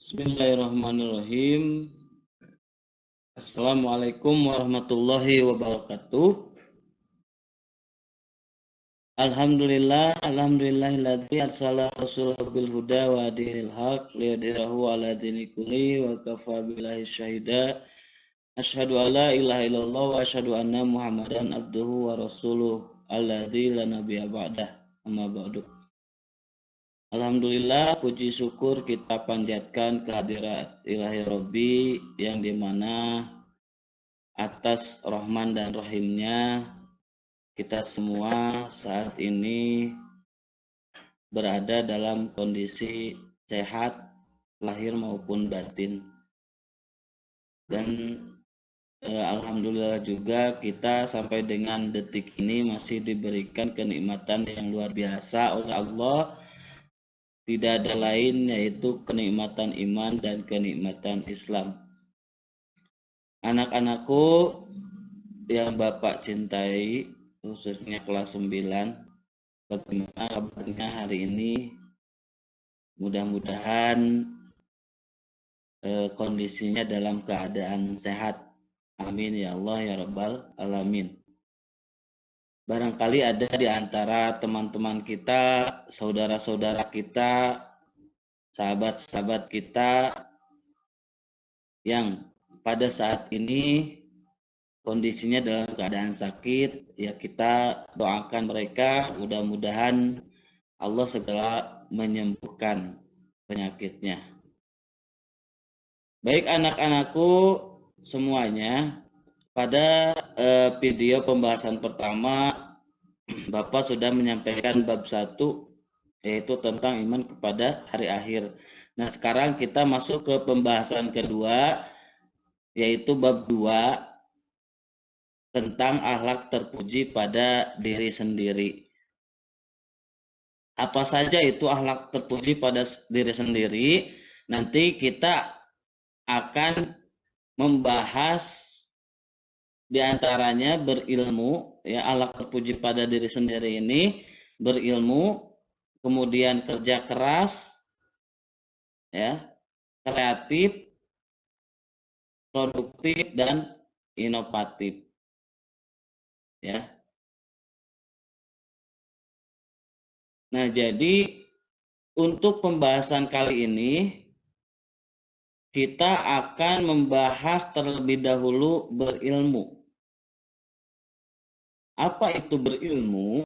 Bismillahirrahmanirrahim. Assalamualaikum warahmatullahi wabarakatuh. Alhamdulillahilladzi arsala rasulahu bil huda wa dinil haq liyudhhirahu ala dini kulli wa kafa billahi syahida. Asyhadu an la ilaha illallah wa asyhadu anna Muhammadan abduhu wa rasuluh alladzi la nabiyya ba'dah. Amma ba'du. Alhamdulillah, puji syukur kita panjatkan kehadirat Ilahi Robbi yang dimana atas rahman dan rahimnya kita semua saat ini berada dalam kondisi sehat lahir maupun batin. Dan alhamdulillah juga kita sampai dengan detik ini masih diberikan kenikmatan yang luar biasa oleh Allah. Tidak ada lain yaitu kenikmatan iman dan kenikmatan Islam. Anak-anakku yang Bapak cintai, khususnya kelas 9, bagaimana kabarnya hari ini? Mudah-mudahan kondisinya dalam keadaan sehat. Amin ya Allah ya Rabbal Alamin. Barangkali ada di antara teman-teman kita, saudara-saudara kita, sahabat-sahabat kita yang pada saat ini kondisinya dalam keadaan sakit, ya kita doakan mereka, mudah-mudahan Allah segera menyembuhkan penyakitnya. Baik anak-anakku semuanya, pada video pembahasan pertama Bapak sudah menyampaikan bab 1, yaitu tentang iman kepada hari akhir. Nah sekarang kita masuk ke pembahasan kedua, yaitu bab 2 tentang akhlak terpuji pada diri sendiri. Apa saja itu akhlak terpuji pada diri sendiri? Nanti kita akan membahas diantaranya berilmu, ya, akhlak terpuji pada diri sendiri ini berilmu, kemudian kerja keras, ya, kreatif, produktif dan inovatif, ya. Nah, jadi untuk pembahasan kali ini kita akan membahas terlebih dahulu berilmu. Apa itu berilmu?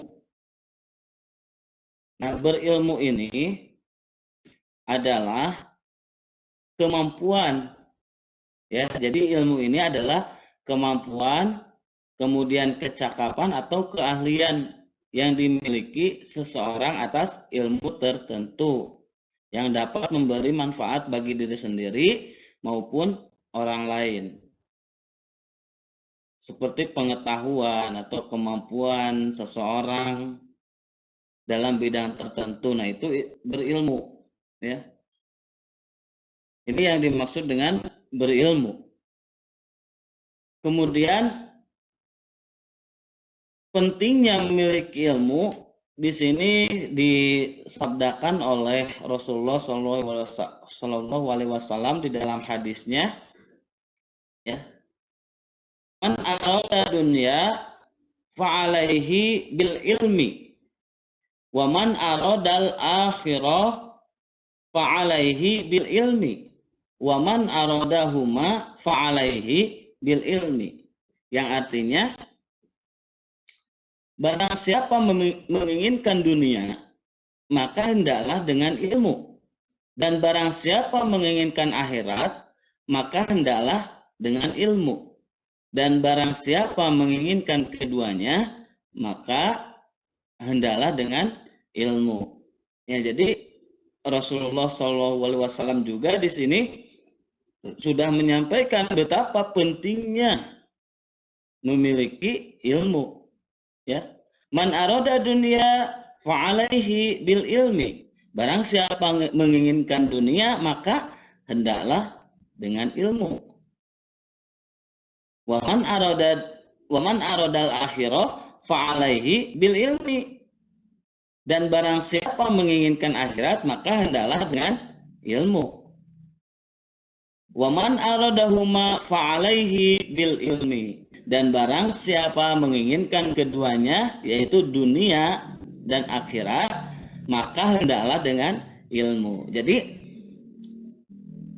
Nah, berilmu ini adalah kemampuan, ya. Jadi ilmu ini adalah kemampuan, kemudian kecakapan atau keahlian yang dimiliki seseorang atas ilmu tertentu yang dapat memberi manfaat bagi diri sendiri maupun orang lain. Seperti pengetahuan atau kemampuan seseorang dalam bidang tertentu, nah itu berilmu, ya. Ini yang dimaksud dengan berilmu. Kemudian pentingnya memiliki ilmu di sini disabdakan oleh Rasulullah Shallallahu Alaihi Wasallam di dalam hadisnya, ya. Man arada dunya fa'alaihi bil ilmi wa man aradal akhirah fa'alaihi bil ilmi wa man aradahuma fa'alaihi bil ilmi, yang artinya barang siapa menginginkan dunia maka hendaklah dengan ilmu, dan barang siapa menginginkan akhirat maka hendaklah dengan ilmu, dan barang siapa menginginkan keduanya maka hendaklah dengan ilmu. Ya, jadi Rasulullah SAW juga di sini sudah menyampaikan betapa pentingnya memiliki ilmu, ya. Man arada dunia fa'alaihi bil ilmi. Barang siapa menginginkan dunia maka hendaklah dengan ilmu. Wa man aradal akhirah fa'alaihi bil ilmi. Dan barang siapa menginginkan akhirat maka hendaklah dengan ilmu. Wa man aradahuma fa'alaihi bil ilmi. Dan barang siapa menginginkan keduanya, yaitu dunia dan akhirat, maka hendaklah dengan ilmu. Jadi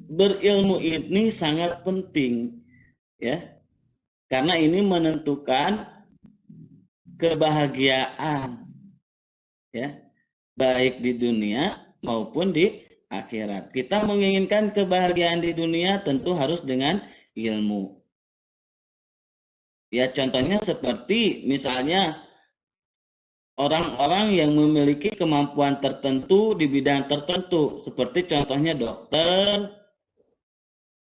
berilmu ini sangat penting, ya, karena ini menentukan kebahagiaan, ya, baik di dunia maupun di akhirat. Kita menginginkan kebahagiaan di dunia tentu harus dengan ilmu. Ya, contohnya seperti misalnya orang-orang yang memiliki kemampuan tertentu di bidang tertentu, seperti contohnya dokter,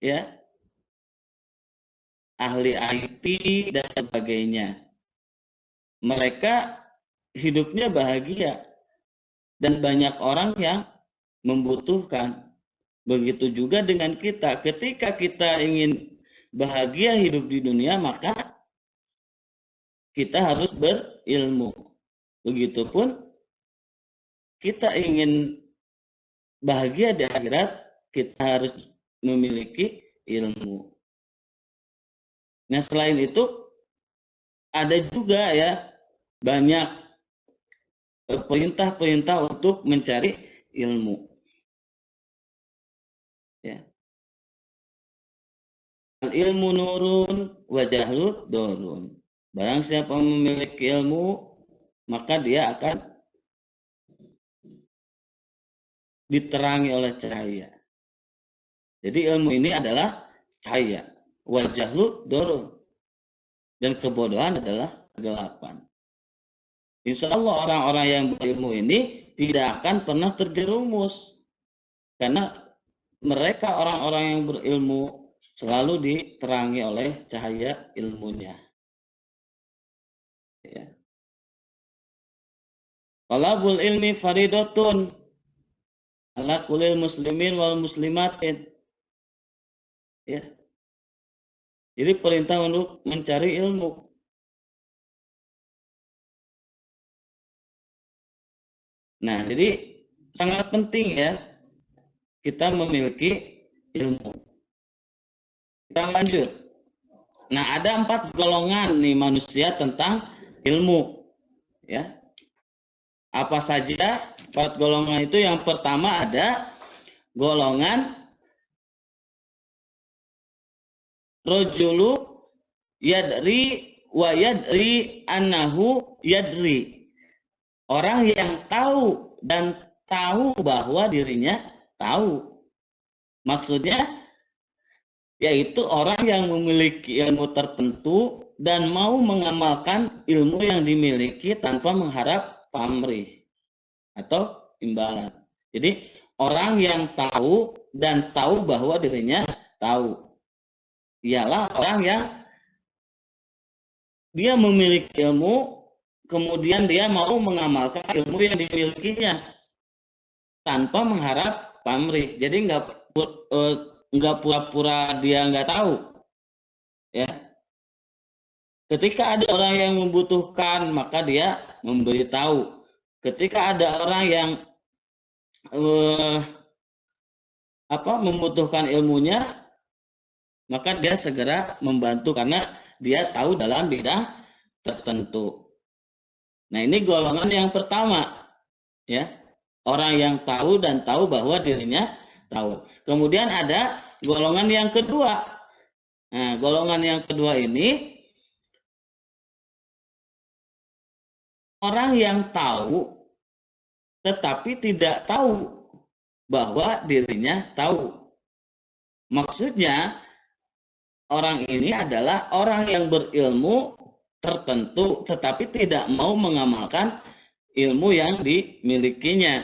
ya, ahli IT dan sebagainya. Mereka hidupnya bahagia dan banyak orang yang membutuhkan. Begitu juga dengan kita. Ketika kita ingin bahagia hidup di dunia, maka kita harus berilmu. Begitupun kita ingin bahagia di akhirat, kita harus memiliki ilmu. Nah, selain itu ada juga, ya, banyak perintah-perintah untuk mencari ilmu. Ya. Ilmu nurun wa jahlu dorun. Barang siapa memiliki ilmu, maka dia akan diterangi oleh cahaya. Jadi ilmu ini adalah cahaya. Wa jahlu dorun. Dan kebodohan adalah kegelapan. Insya Allah orang-orang yang berilmu ini tidak akan pernah terjerumus. Karena mereka orang-orang yang berilmu selalu diterangi oleh cahaya ilmunya. Ya. Talabul ilmi faridatun ala kulil muslimin wal muslimatin. Ya. Jadi perintah untuk mencari ilmu. Nah, jadi sangat penting, ya, kita memiliki ilmu. Kita lanjut. Nah, ada 4 golongan nih manusia tentang ilmu, ya. Apa saja 4 golongan itu? Yang pertama ada golongan rojulu yadri wa yadri annahu yadri. Orang yang tahu dan tahu bahwa dirinya tahu. Maksudnya yaitu orang yang memiliki ilmu tertentu dan mau mengamalkan ilmu yang dimiliki tanpa mengharap pamrih atau imbalan. Jadi orang yang tahu dan tahu bahwa dirinya tahu ialah orang yang dia memiliki ilmu, kemudian dia mau mengamalkan ilmu yang dimilikinya tanpa mengharap pamrih. Jadi nggak pura-pura dia nggak tahu, ya. Ketika ada orang yang membutuhkan, maka dia memberitahu. Ketika ada orang yang membutuhkan ilmunya, maka dia segera membantu karena dia tahu dalam bidang tertentu. Nah, ini golongan yang pertama, ya. Orang yang tahu dan tahu bahwa dirinya tahu. Kemudian ada golongan yang kedua. Nah, golongan yang kedua ini orang yang tahu tetapi tidak tahu bahwa dirinya tahu. Maksudnya orang ini adalah orang yang berilmu tertentu tetapi tidak mau mengamalkan ilmu yang dimilikinya.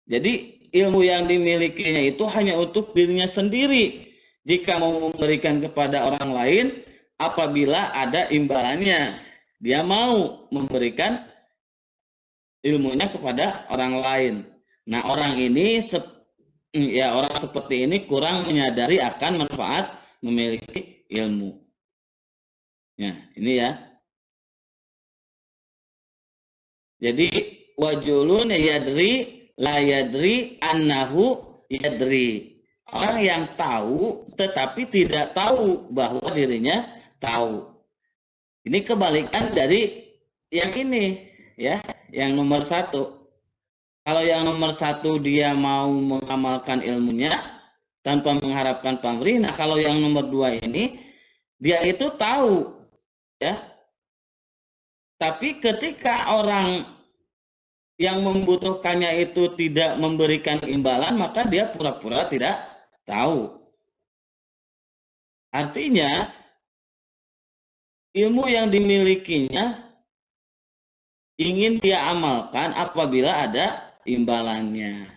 Jadi ilmu yang dimilikinya itu hanya untuk dirinya sendiri. Jika mau memberikan kepada orang lain, apabila ada imbalannya, dia mau memberikan ilmunya kepada orang lain. Nah, orang ini orang seperti ini kurang menyadari akan manfaat memiliki ilmu. Ya, ini, ya. Jadi wajulun yadri la yadri annahu yadri. Orang yang tahu tetapi tidak tahu bahwa dirinya tahu. Ini kebalikan dari yang ini, ya, yang nomor 1. Kalau yang nomor 1 dia mau mengamalkan ilmunya tanpa mengharapkan pamrih. Nah, kalau yang nomor 2 ini dia itu tahu, ya. Tapi ketika orang yang membutuhkannya itu tidak memberikan imbalan, maka dia pura-pura tidak tahu. Artinya, ilmu yang dimilikinya ingin dia amalkan apabila ada imbalannya.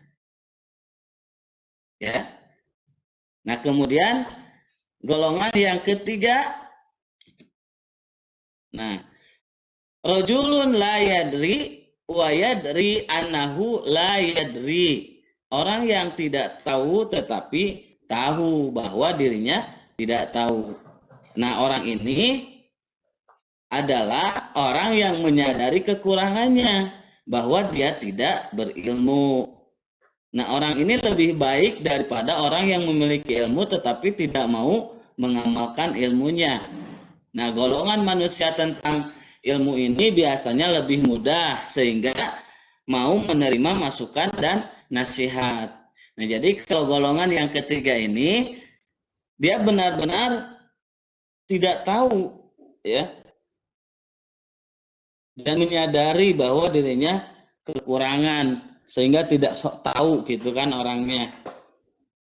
Ya. Nah, kemudian golongan yang ketiga, nah, rajulun la yadri wa yadri annahu la yadri. Orang yang tidak tahu tetapi tahu bahwa dirinya tidak tahu. Nah, orang ini adalah orang yang menyadari kekurangannya bahwa dia tidak berilmu. Nah, orang ini lebih baik daripada orang yang memiliki ilmu tetapi tidak mau mengamalkan ilmunya. Nah, golongan manusia tentang ilmu ini biasanya lebih mudah sehingga mau menerima masukan dan nasihat. Nah, jadi kalau golongan yang ketiga ini dia benar-benar tidak tahu, ya, dan menyadari bahwa dirinya kekurangan sehingga tidak sok tahu gitu kan orangnya.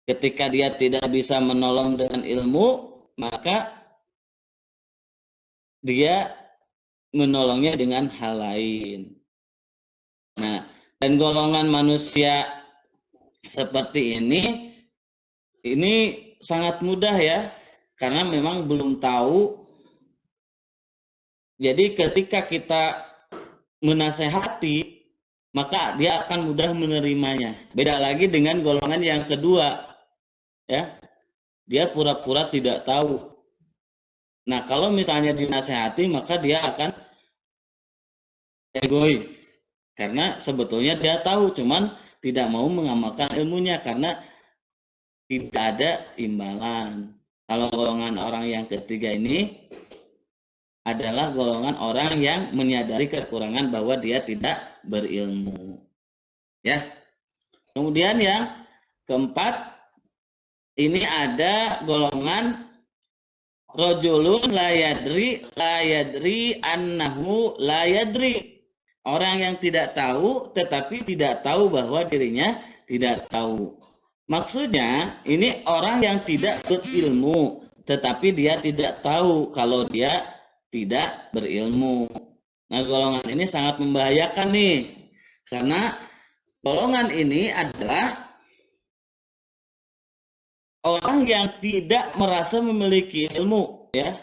Ketika dia tidak bisa menolong dengan ilmu, maka dia menolongnya dengan hal lain. Nah, dan golongan manusia seperti ini sangat mudah ya, karena memang belum tahu. Jadi ketika kita menasehati, maka dia akan mudah menerimanya. Beda lagi dengan golongan yang kedua, ya, dia pura-pura tidak tahu. Nah, kalau misalnya dinasehati, maka dia akan egois. Karena sebetulnya dia tahu, cuman tidak mau mengamalkan ilmunya karena tidak ada imbalan. Kalau golongan orang yang ketiga ini adalah golongan orang yang menyadari kekurangan bahwa dia tidak berilmu. Ya. Kemudian yang keempat, ini ada golongan rajulun la yadri annahu la yadri. Orang yang tidak tahu tetapi tidak tahu bahwa dirinya tidak tahu. Maksudnya ini orang yang tidak berilmu tetapi dia tidak tahu kalau dia tidak berilmu. Nah, golongan ini sangat membahayakan nih. Karena golongan ini adalah orang yang tidak merasa memiliki ilmu, ya.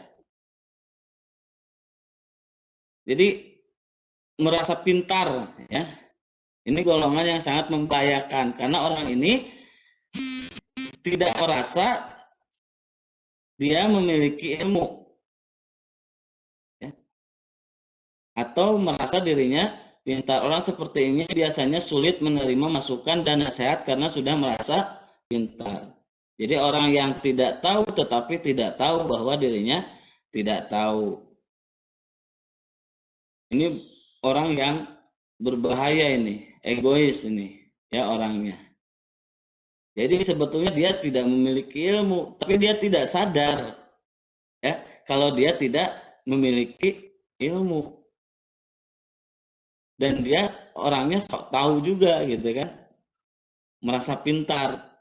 Jadi merasa pintar, ya. Ini golongan yang sangat membahayakan karena orang ini tidak merasa dia memiliki ilmu, ya. Atau merasa dirinya pintar. Orang seperti ini biasanya sulit menerima masukan dan nasihat karena sudah merasa pintar. Jadi orang yang tidak tahu tetapi tidak tahu bahwa dirinya tidak tahu. Ini orang yang berbahaya ini, egois ini, ya orangnya. Jadi sebetulnya dia tidak memiliki ilmu, tapi dia tidak sadar, ya, kalau dia tidak memiliki ilmu. Dan dia orangnya sok tahu juga gitu kan, merasa pintar.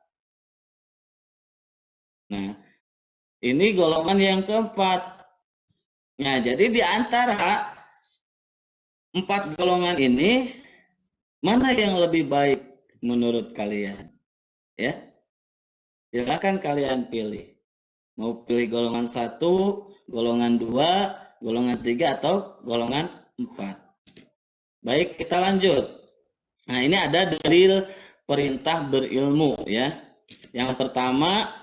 Nah, ini golongan yang keempat. Nah, jadi di antara 4 golongan ini, mana yang lebih baik menurut kalian? Ya, silakan kalian pilih. Mau pilih golongan 1, golongan 2, golongan 3, atau golongan 4. Baik, kita lanjut. Nah, ini ada dalil perintah berilmu, ya. Yang pertama,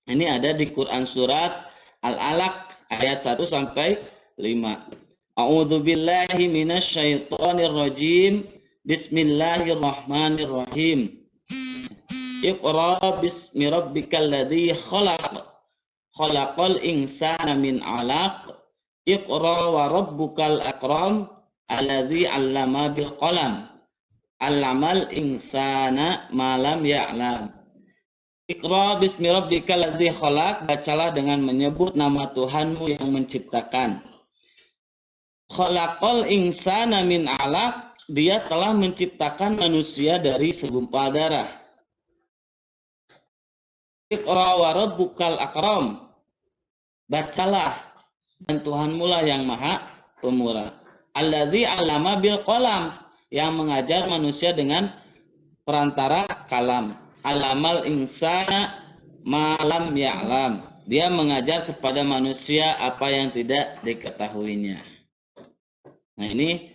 ini ada di Quran surat Al-Alaq ayat 1 sampai 5. A'udzubillahi minasyaitonirrajim. Bismillahirrahmanirrahim. Iqra bismi rabbikal ladzi khalaq. Khalaqal insana min 'alaq. Iqra wa rabbukal akram alladzi 'allama bil qalam. 'Allamal insana ma lam ya'lam. Iqra bismi rabbikal ladzi khalaq, bacalah dengan menyebut nama Tuhanmu yang menciptakan. Khalaqal insana min 'alaq, dia telah menciptakan manusia dari segumpal darah. Iqra wa rabbukal akram, bacalah dan Tuhanmu lah yang maha pemurah. Alladzi 'allama bil qalam, yang mengajar manusia dengan perantara kalam. Alamal insana malam ya'lam, dia mengajar kepada manusia apa yang tidak diketahuinya. Nah, ini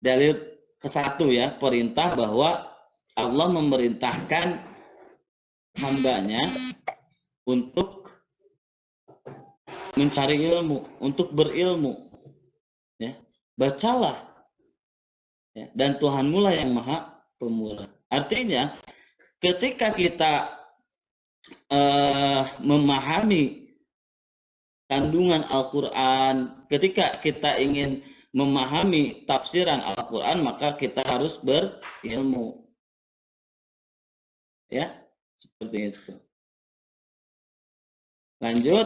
dalil ke-1 ya, perintah bahwa Allah memerintahkan hambanya untuk mencari ilmu, untuk berilmu. Ya, bacalah. Ya, dan Tuhanmu lah yang maha pemurah. Artinya, ketika kita memahami kandungan Al-Quran, ketika kita ingin memahami tafsiran Al-Quran, maka kita harus berilmu. Ya, seperti itu. Lanjut,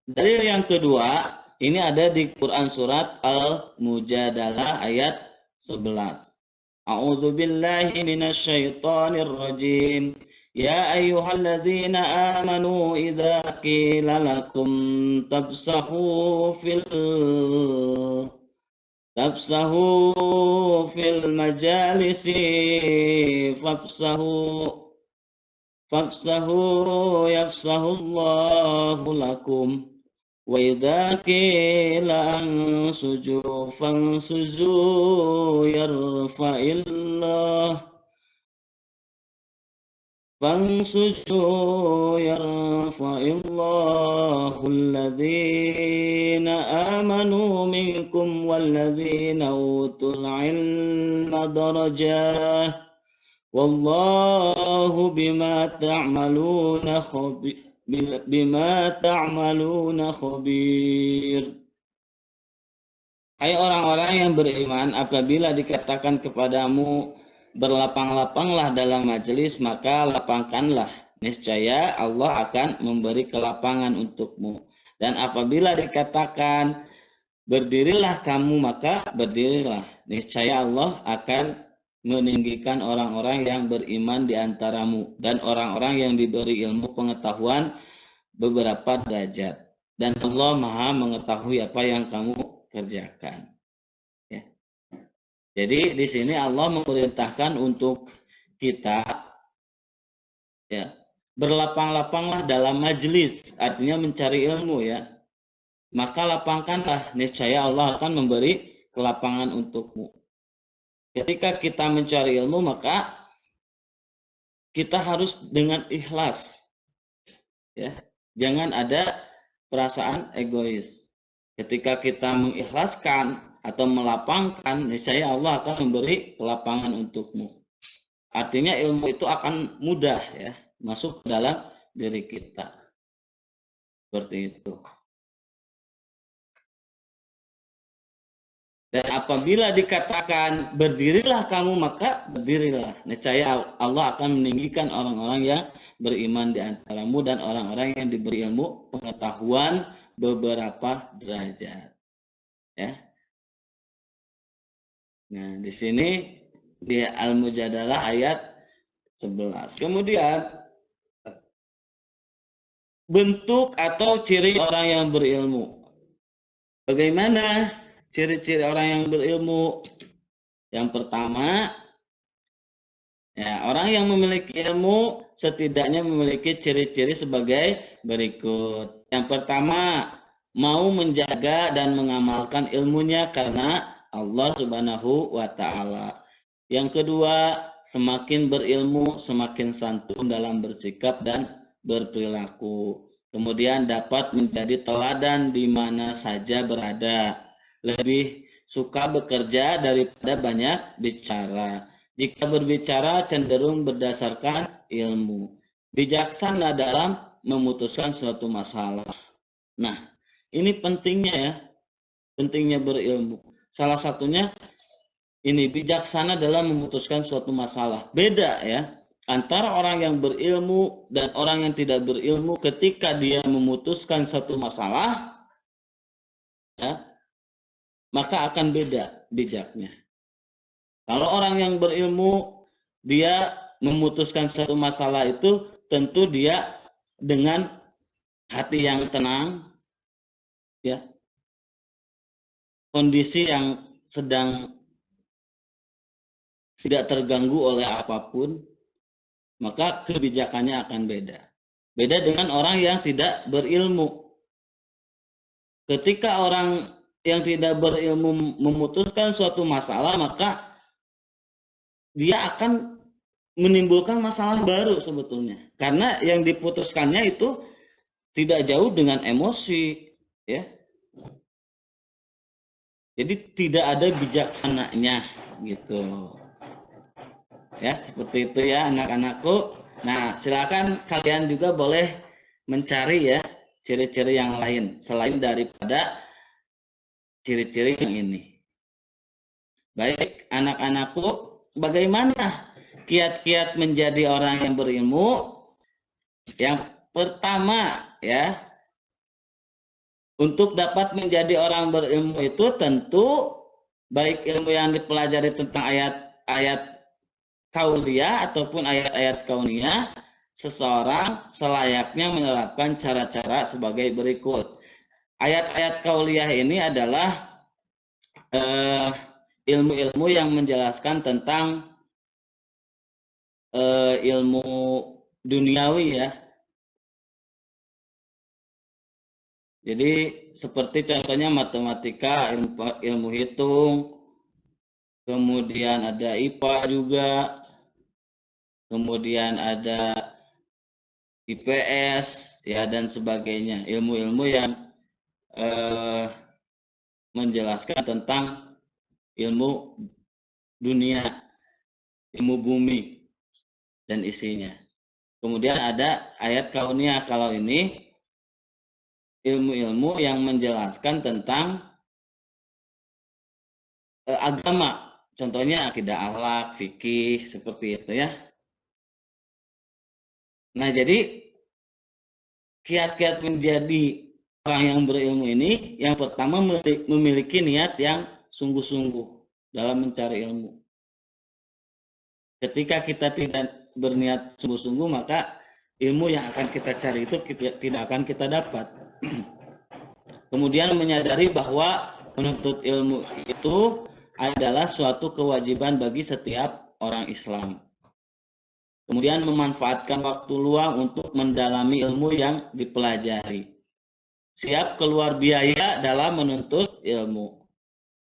dalil yang kedua, ini ada di Quran surat Al-Mujadalah ayat 11. A'udzu billahi minasyaitonir rajim. Ya ayyuhalladzina amanu idza qila lakum tafsahu fil majalisi fafsahu yafsahullahu lakum wa idza qila ansuju fansuju yarfa'illahu alladhina amanu minkum walladhina utul ilma darajat wallahu bima ta'maluna khabir. Hai orang-orang yang beriman, apabila dikatakan kepadamu berlapang-lapanglah dalam majelis, maka lapangkanlah, niscaya Allah akan memberi kelapangan untukmu. Dan apabila dikatakan berdirilah kamu, maka berdirilah, niscaya Allah akan meninggikan orang-orang yang beriman di antaramu dan orang-orang yang diberi ilmu pengetahuan beberapa derajat. Dan Allah maha mengetahui apa yang kamu kerjakan. Ya. Jadi di sini Allah memerintahkan untuk kita ya berlapang-lapanglah dalam majelis, artinya mencari ilmu ya. Maka lapangkanlah, niscaya Allah akan memberi kelapangan untukmu. Ketika kita mencari ilmu, maka kita harus dengan ikhlas. Ya, jangan ada perasaan egois. Ketika kita mengikhlaskan atau melapangkan, niscaya Allah akan memberi kelapangan untukmu. Artinya ilmu itu akan mudah ya masuk ke dalam diri kita. Seperti itu. Dan apabila dikatakan berdirilah kamu, maka berdirilah. Niscaya Allah akan meninggikan orang-orang yang beriman di antaramu dan orang-orang yang diberi ilmu pengetahuan beberapa derajat. Ya. Nah, di sini di Al-Mujadalah ayat 11. Kemudian bentuk atau ciri orang yang berilmu. Bagaimana ciri-ciri orang yang berilmu? Yang pertama, ya, orang yang memiliki ilmu setidaknya memiliki ciri-ciri sebagai berikut. Yang pertama, mau menjaga dan mengamalkan ilmunya karena Allah Subhanahu wa Ta'ala. Yang kedua, semakin berilmu, semakin santun dalam bersikap dan berperilaku. Kemudian dapat menjadi teladan di mana saja berada. Lebih suka bekerja daripada banyak bicara. Jika berbicara cenderung berdasarkan ilmu. Bijaksana dalam memutuskan suatu masalah. Nah, ini pentingnya ya, pentingnya berilmu. Salah satunya ini bijaksana dalam memutuskan suatu masalah. Beda ya, antara orang yang berilmu dan orang yang tidak berilmu ketika dia memutuskan satu masalah, ya, maka akan beda bijaknya. Kalau orang yang berilmu, dia memutuskan satu masalah itu tentu dia dengan hati yang tenang, ya, kondisi yang sedang tidak terganggu oleh apapun, maka kebijakannya akan beda. Beda dengan orang yang tidak berilmu. Ketika orang yang tidak berilmu memutuskan suatu masalah, maka dia akan menimbulkan masalah baru sebetulnya. Karena yang diputuskannya itu tidak jauh dengan emosi, ya. Jadi tidak ada bijaksananya gitu. Ya, seperti itu ya anak-anakku. Nah, silakan kalian juga boleh mencari ya ciri-ciri yang lain selain daripada ciri-ciri yang ini. Baik, anak-anakku, bagaimana kiat-kiat menjadi orang yang berilmu? Yang pertama ya, untuk dapat menjadi orang berilmu itu tentu baik ilmu yang dipelajari tentang ayat-ayat kauliyah ataupun ayat-ayat kauniyah, seseorang selayaknya menerapkan cara-cara sebagai berikut. Ayat-ayat kauliyah ini adalah ilmu-ilmu yang menjelaskan tentang ilmu duniawi ya. Jadi seperti contohnya matematika, ilmu hitung, kemudian ada IPA juga, kemudian ada IPS ya dan sebagainya. Ilmu-ilmu yang menjelaskan tentang ilmu dunia, ilmu bumi dan isinya. Kemudian ada ayat kauniyah. Kalau ini ilmu-ilmu yang menjelaskan tentang agama. Contohnya akidah akhlak, fikih, seperti itu ya. Nah, jadi kiat-kiat menjadi orang yang berilmu ini yang pertama memiliki niat yang sungguh-sungguh dalam mencari ilmu. Ketika kita tidak berniat sungguh-sungguh, maka ilmu yang akan kita cari itu tidak akan kita dapat. Kemudian menyadari bahwa menuntut ilmu itu adalah suatu kewajiban bagi setiap orang Islam. Kemudian memanfaatkan waktu luang untuk mendalami ilmu yang dipelajari. Siap keluar biaya dalam menuntut ilmu.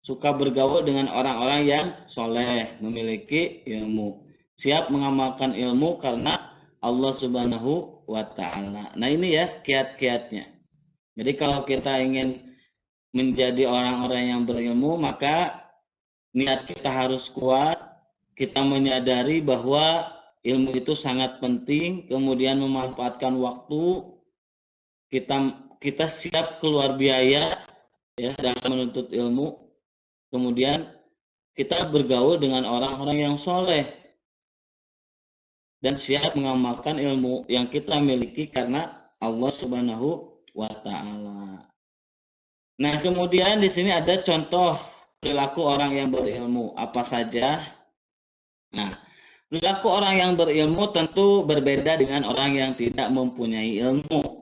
Suka bergaul dengan orang-orang yang soleh, memiliki ilmu. Siap mengamalkan ilmu karena Allah Subhanahu wa Ta'ala. Nah, ini ya kiat-kiatnya. Jadi, kalau kita ingin menjadi orang-orang yang berilmu, maka niat kita harus kuat. Kita menyadari bahwa ilmu itu sangat penting, kemudian memanfaatkan waktu. Kita siap keluar biaya ya dalam menuntut ilmu. Kemudian kita bergaul dengan orang-orang yang soleh dan siap mengamalkan ilmu yang kita miliki karena Allah Subhanahu wa Ta'ala. Nah, kemudian di sini ada contoh perilaku orang yang berilmu apa saja. Nah, perilaku orang yang berilmu tentu berbeda dengan orang yang tidak mempunyai ilmu.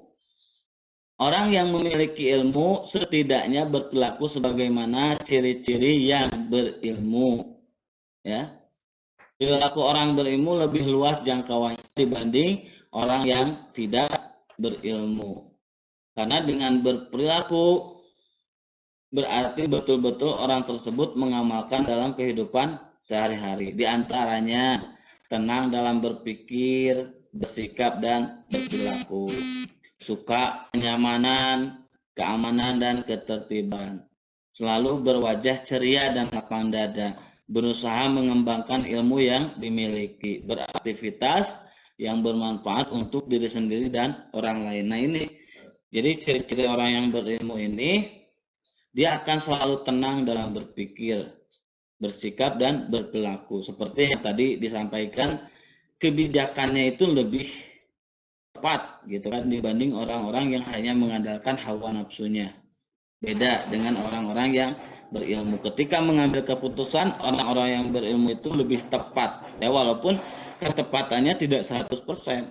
Orang yang memiliki ilmu setidaknya berperilaku sebagaimana ciri-ciri yang berilmu. Ya, perilaku orang berilmu lebih luas jangkauannya dibanding orang yang tidak berilmu. Karena dengan berperilaku berarti betul-betul orang tersebut mengamalkan dalam kehidupan sehari-hari. Di antaranya tenang dalam berpikir, bersikap, dan berperilaku. Suka kenyamanan, keamanan, dan ketertiban. Selalu berwajah ceria dan lapang dada. berusaha mengembangkan ilmu yang dimiliki, beraktivitas yang bermanfaat untuk diri sendiri dan orang lain. Nah ini, jadi ciri-ciri orang yang berilmu ini, dia akan selalu tenang dalam berpikir, bersikap, dan berperilaku. Seperti yang tadi disampaikan, kebijakannya itu lebih tepat gitu kan dibanding orang-orang yang hanya mengandalkan hawa nafsunya. Beda dengan orang-orang yang berilmu. Ketika mengambil keputusan, orang-orang yang berilmu itu lebih tepat. Ya, walaupun ketepatannya tidak 100%,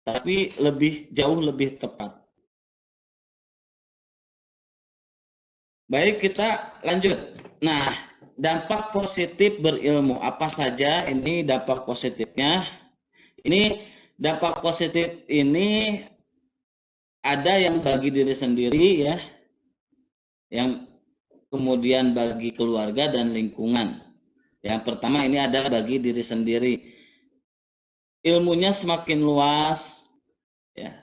tapi jauh lebih tepat. Baik, kita lanjut. Nah, dampak positif berilmu apa saja ini dampak positifnya? Ini dampak positif ini ada yang bagi diri sendiri ya, yang kemudian bagi keluarga dan lingkungan. Yang pertama ini ada bagi diri sendiri. Ilmunya semakin luas ya.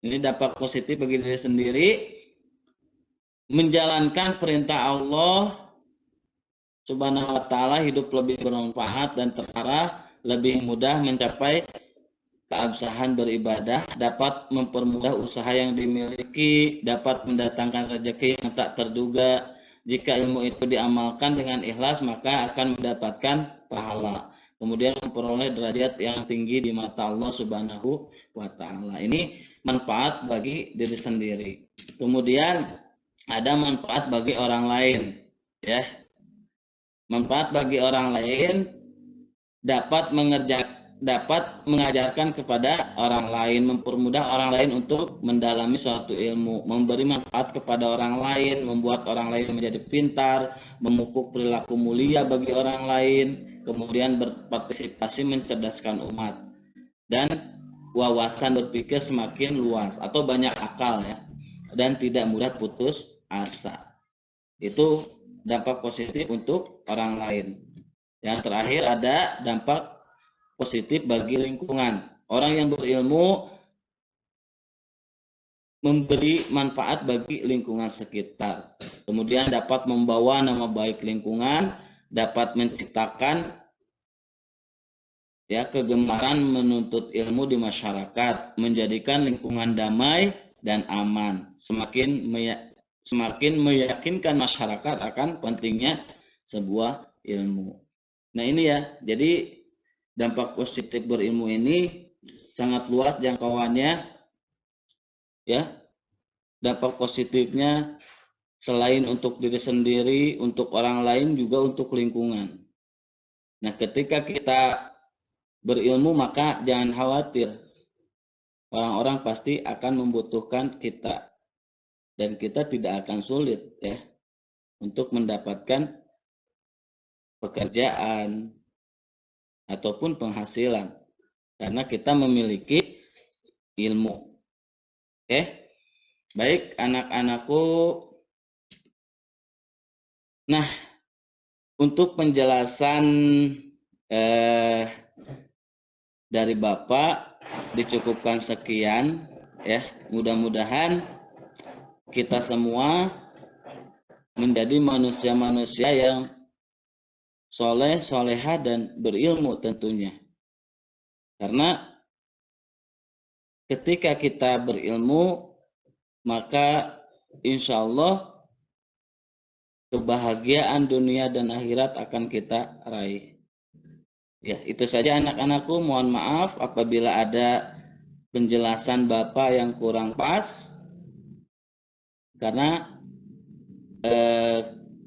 Ini dampak positif bagi diri sendiri, menjalankan perintah Allah Subhanahu wa taala, hidup lebih bermanfaat dan terarah, lebih mudah mencapai keabsahan beribadah, dapat mempermudah usaha yang dimiliki, dapat mendatangkan rezeki yang tak terduga. Jika ilmu itu diamalkan dengan ikhlas, maka akan mendapatkan pahala. Kemudian memperoleh derajat yang tinggi di mata Allah Subhanahu wa taala. Ini manfaat bagi diri sendiri. Kemudian ada manfaat bagi orang lain, ya. Manfaat bagi orang lain dapat mengajarkan kepada orang lain, mempermudah orang lain untuk mendalami suatu ilmu, memberi manfaat kepada orang lain, membuat orang lain menjadi pintar, memupuk perilaku mulia bagi orang lain, kemudian berpartisipasi mencerdaskan umat, dan wawasan berpikir semakin luas atau banyak akal ya, dan tidak mudah putus asa. Itu dampak positif untuk orang lain. Yang terakhir ada dampak positif bagi lingkungan. Orang yang berilmu memberi manfaat bagi lingkungan sekitar. Kemudian dapat membawa nama baik lingkungan, dapat menciptakan ya kegemaran menuntut ilmu di masyarakat, menjadikan lingkungan damai dan aman, semakin meyakinkan masyarakat akan pentingnya sebuah ilmu. Nah ini ya, jadi dampak positif berilmu ini sangat luas jangkauannya ya. Dampak positifnya selain untuk diri sendiri, untuk orang lain, juga untuk lingkungan. Nah ketika kita berilmu maka jangan khawatir, orang-orang pasti akan membutuhkan kita dan kita tidak akan sulit ya untuk mendapatkan pekerjaan ataupun penghasilan karena kita memiliki ilmu. Oke, baik anak-anakku. Nah, untuk penjelasan dari Bapak dicukupkan sekian ya. Mudah-mudahan kita semua menjadi manusia-manusia yang soleh, soleha, dan berilmu tentunya. Karena ketika kita berilmu, maka insya Allah kebahagiaan dunia dan akhirat akan kita raih. Ya, itu saja anak-anakku. Mohon maaf apabila ada penjelasan Bapak yang kurang pas. Karena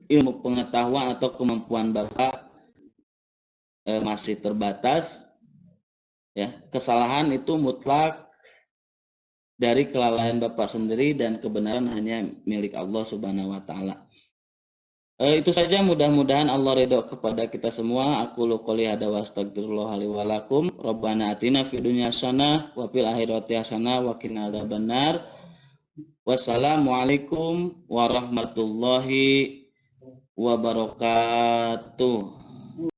ilmu pengetahuan atau kemampuan Bapak masih terbatas. Ya, kesalahan itu mutlak dari kelalaian Bapak sendiri dan kebenaran hanya milik Allah Subhanahu wa taala. Itu saja, mudah-mudahan Allah ridho kepada kita semua. Aku qouli hadza wa astagfirullah li wa lakum. Rabbana atina fid dunya hasanah wa fil akhirati hasanah wa qina adzabannar. Wassalamualaikum warahmatullahi wabarakatuh.